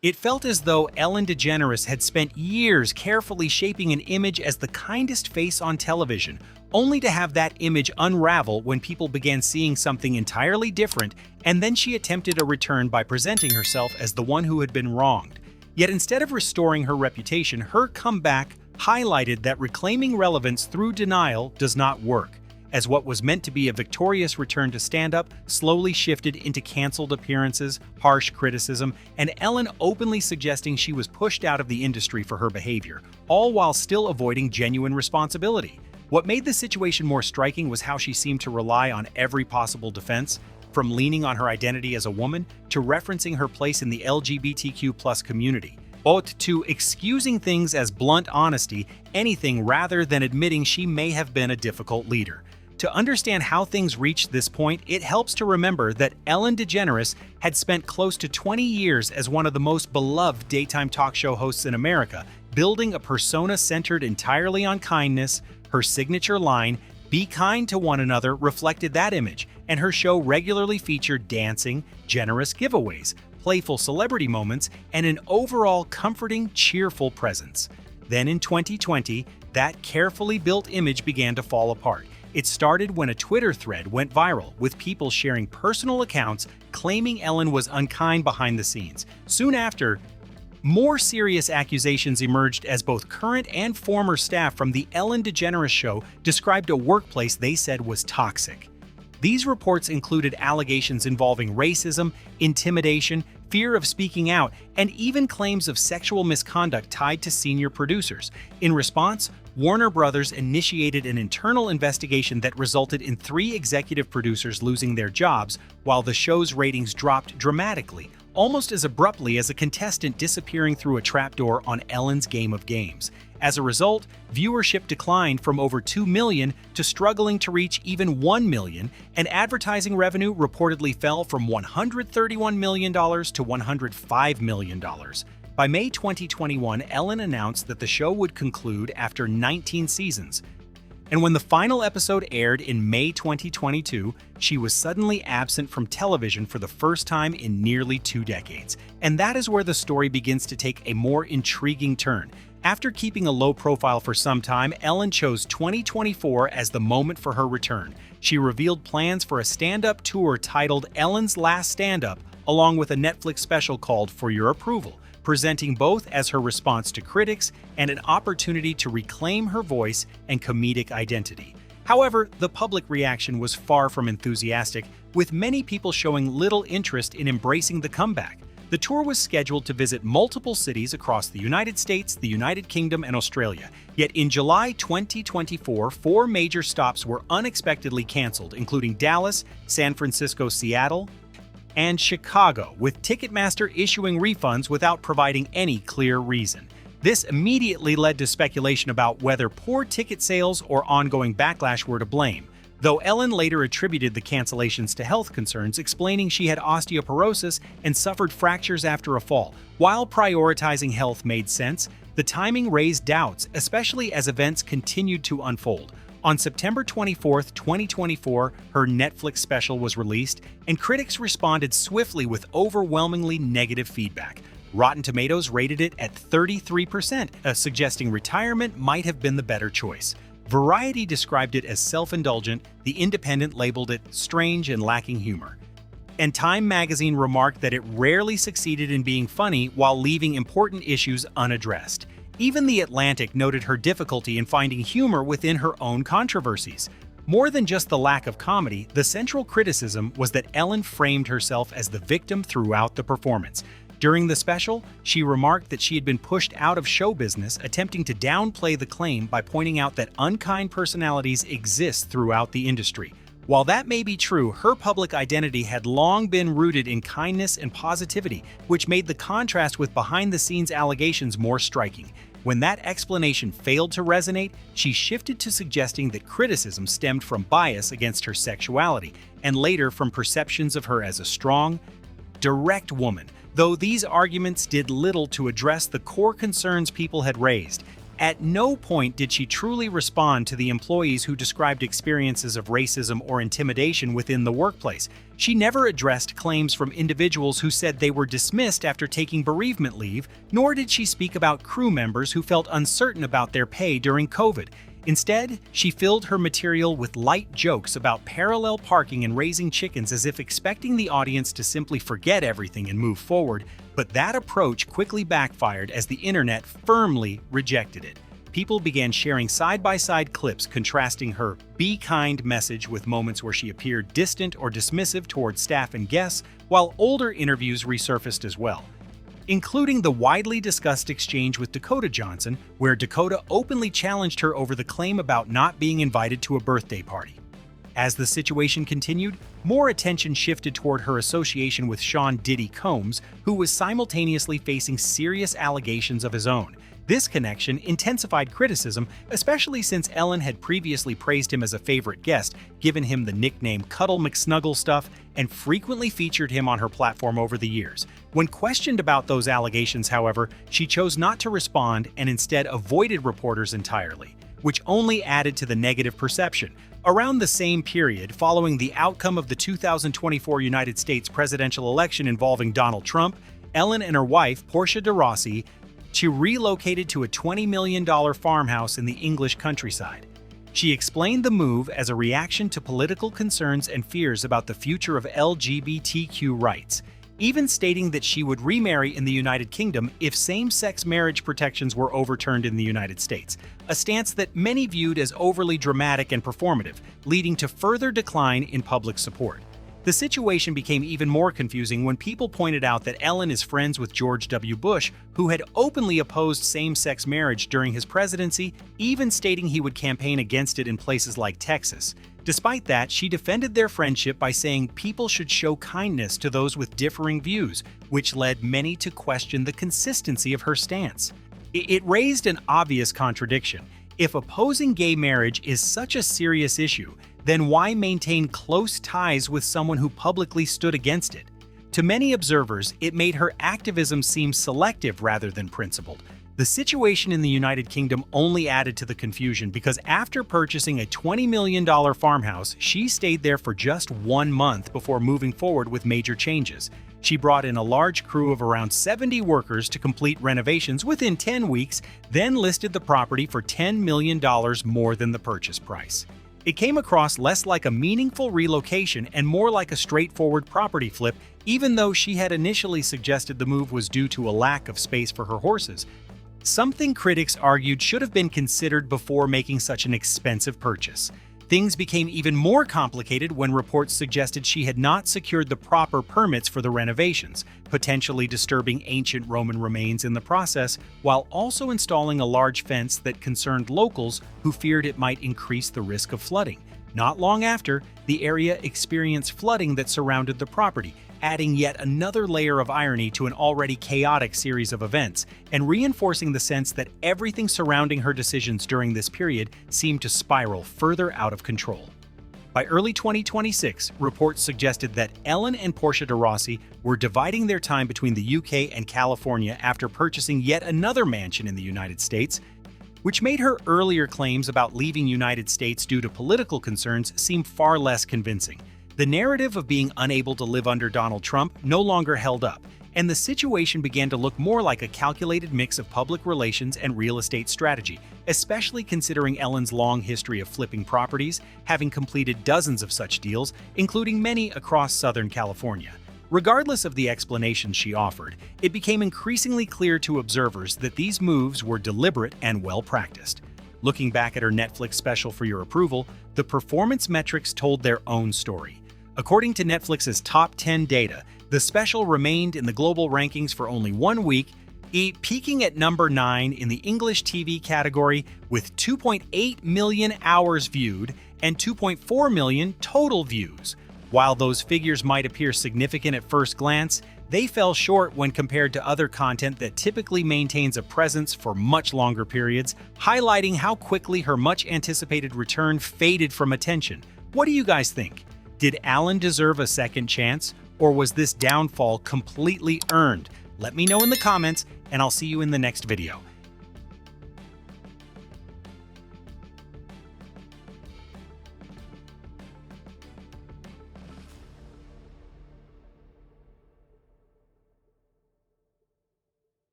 It felt as though Ellen DeGeneres had spent years carefully shaping an image as the kindest face on television, only to have that image unravel when people began seeing something entirely different, and then she attempted a return by presenting herself as the one who had been wronged. Yet instead of restoring her reputation, her comeback highlighted that reclaiming relevance through denial does not work, as what was meant to be a victorious return to stand-up slowly shifted into canceled appearances, harsh criticism, and Ellen openly suggesting she was pushed out of the industry for her behavior, all while still avoiding genuine responsibility. What made the situation more striking was how she seemed to rely on every possible defense, from leaning on her identity as a woman to referencing her place in the LGBTQ+ community, to excusing things as blunt honesty, anything rather than admitting she may have been a difficult leader. To understand how things reached this point, it helps to remember that Ellen DeGeneres had spent close to 20 years as one of the most beloved daytime talk show hosts in America, building a persona centered entirely on kindness. Her signature line, "Be kind to one another," reflected that image, and her show regularly featured dancing, generous giveaways, playful celebrity moments, and an overall comforting, cheerful presence. Then in 2020, that carefully built image began to fall apart. It started when a Twitter thread went viral, with people sharing personal accounts claiming Ellen was unkind behind the scenes. Soon after, more serious accusations emerged as both current and former staff from the Ellen DeGeneres Show described a workplace they said was toxic. These reports included allegations involving racism, intimidation, fear of speaking out, and even claims of sexual misconduct tied to senior producers. In response, Warner Brothers initiated an internal investigation that resulted in 3 executive producers losing their jobs, while the show's ratings dropped dramatically, almost as abruptly as a contestant disappearing through a trapdoor on Ellen's Game of Games. As a result, viewership declined from over 2 million to struggling to reach even 1 million, and advertising revenue reportedly fell from $131 million to $105 million. By May 2021, Ellen announced that the show would conclude after 19 seasons. And when the final episode aired in May 2022, she was suddenly absent from television for the first time in nearly 2 decades. And that is where the story begins to take a more intriguing turn. After keeping a low profile for some time, Ellen chose 2024 as the moment for her return. She revealed plans for a stand-up tour titled Ellen's Last Stand-Up, along with a Netflix special called For Your Approval, presenting both as her response to critics and an opportunity to reclaim her voice and comedic identity. However, the public reaction was far from enthusiastic, with many people showing little interest in embracing the comeback. The tour was scheduled to visit multiple cities across the United States, the United Kingdom, and Australia. Yet in July 2024, 4 major stops were unexpectedly canceled, including Dallas, San Francisco, Seattle, and Chicago, with Ticketmaster issuing refunds without providing any clear reason. This immediately led to speculation about whether poor ticket sales or ongoing backlash were to blame, though Ellen later attributed the cancellations to health concerns, explaining she had osteoporosis and suffered fractures after a fall. While prioritizing health made sense, the timing raised doubts, especially as events continued to unfold. On September 24, 2024, her Netflix special was released, and critics responded swiftly with overwhelmingly negative feedback. Rotten Tomatoes rated it at 33%, suggesting retirement might have been the better choice. Variety described it as self-indulgent, The Independent labeled it strange and lacking humor. And Time magazine remarked that it rarely succeeded in being funny while leaving important issues unaddressed. Even The Atlantic noted her difficulty in finding humor within her own controversies. More than just the lack of comedy, the central criticism was that Ellen framed herself as the victim throughout the performance. During the special, she remarked that she had been pushed out of show business, attempting to downplay the claim by pointing out that unkind personalities exist throughout the industry. While that may be true, her public identity had long been rooted in kindness and positivity, which made the contrast with behind-the-scenes allegations more striking. When that explanation failed to resonate, she shifted to suggesting that criticism stemmed from bias against her sexuality, and later from perceptions of her as a strong, direct woman. Though these arguments did little to address the core concerns people had raised, At no point did she truly respond to the employees who described experiences of racism or intimidation within the workplace. She never addressed claims from individuals who said they were dismissed after taking bereavement leave, nor did she speak about crew members who felt uncertain about their pay during COVID. Instead, she filled her material with light jokes about parallel parking and raising chickens, as if expecting the audience to simply forget everything and move forward. But that approach quickly backfired as the internet firmly rejected it. People began sharing side-by-side clips contrasting her "be kind" message with moments where she appeared distant or dismissive towards staff and guests, while older interviews resurfaced as well, including the widely discussed exchange with Dakota Johnson, where Dakota openly challenged her over the claim about not being invited to a birthday party. As the situation continued, more attention shifted toward her association with Sean "Diddy" Combs, who was simultaneously facing serious allegations of his own. This connection intensified criticism, especially since Ellen had previously praised him as a favorite guest, given him the nickname Cuddle McSnugglestuff, and frequently featured him on her platform over the years. When questioned about those allegations, however, she chose not to respond and instead avoided reporters entirely, which only added to the negative perception. Around the same period, following the outcome of the 2024 United States presidential election involving Donald Trump, Ellen and her wife, Portia de Rossi, she relocated to a $20 million farmhouse in the English countryside. She explained the move as a reaction to political concerns and fears about the future of LGBTQ rights, even stating that she would remarry in the United Kingdom if same-sex marriage protections were overturned in the United States, a stance that many viewed as overly dramatic and performative, leading to further decline in public support. The situation became even more confusing when people pointed out that Ellen is friends with George W. Bush, who had openly opposed same-sex marriage during his presidency, even stating he would campaign against it in places like Texas. Despite that, she defended their friendship by saying people should show kindness to those with differing views, which led many to question the consistency of her stance. It raised an obvious contradiction. If opposing gay marriage is such a serious issue, then why maintain close ties with someone who publicly stood against it? To many observers, it made her activism seem selective rather than principled. The situation in the United Kingdom only added to the confusion because after purchasing a $20 million farmhouse, she stayed there for just 1 month before moving forward with major changes. She brought in a large crew of around 70 workers to complete renovations within 10 weeks, then listed the property for $10 million more than the purchase price. It came across less like a meaningful relocation and more like a straightforward property flip, even though she had initially suggested the move was due to a lack of space for her horses, something critics argued should have been considered before making such an expensive purchase. Things became even more complicated when reports suggested she had not secured the proper permits for the renovations, potentially disturbing ancient Roman remains in the process, while also installing a large fence that concerned locals who feared it might increase the risk of flooding. Not long after, the area experienced flooding that surrounded the property, adding yet another layer of irony to an already chaotic series of events, and reinforcing the sense that everything surrounding her decisions during this period seemed to spiral further out of control. By early 2026, reports suggested that Ellen and Portia de Rossi were dividing their time between the UK and California after purchasing yet another mansion in the United States, which made her earlier claims about leaving United States due to political concerns seem far less convincing. The narrative of being unable to live under Donald Trump no longer held up, and the situation began to look more like a calculated mix of public relations and real estate strategy, especially considering Ellen's long history of flipping properties, having completed dozens of such deals, including many across Southern California. Regardless of the explanations she offered, it became increasingly clear to observers that these moves were deliberate and well-practiced. Looking back at her Netflix special for your approval, the performance metrics told their own story. According to Netflix's top 10 data, the special remained in the global rankings for only 1 week, peaking at number 9 in the English TV category with 2.8 million hours viewed and 2.4 million total views. While those figures might appear significant at first glance, they fell short when compared to other content that typically maintains a presence for much longer periods, highlighting how quickly her much-anticipated return faded from attention. What do you guys think? Did Ellen deserve a second chance, or was this downfall completely earned? Let me know in the comments, and I'll see you in the next video.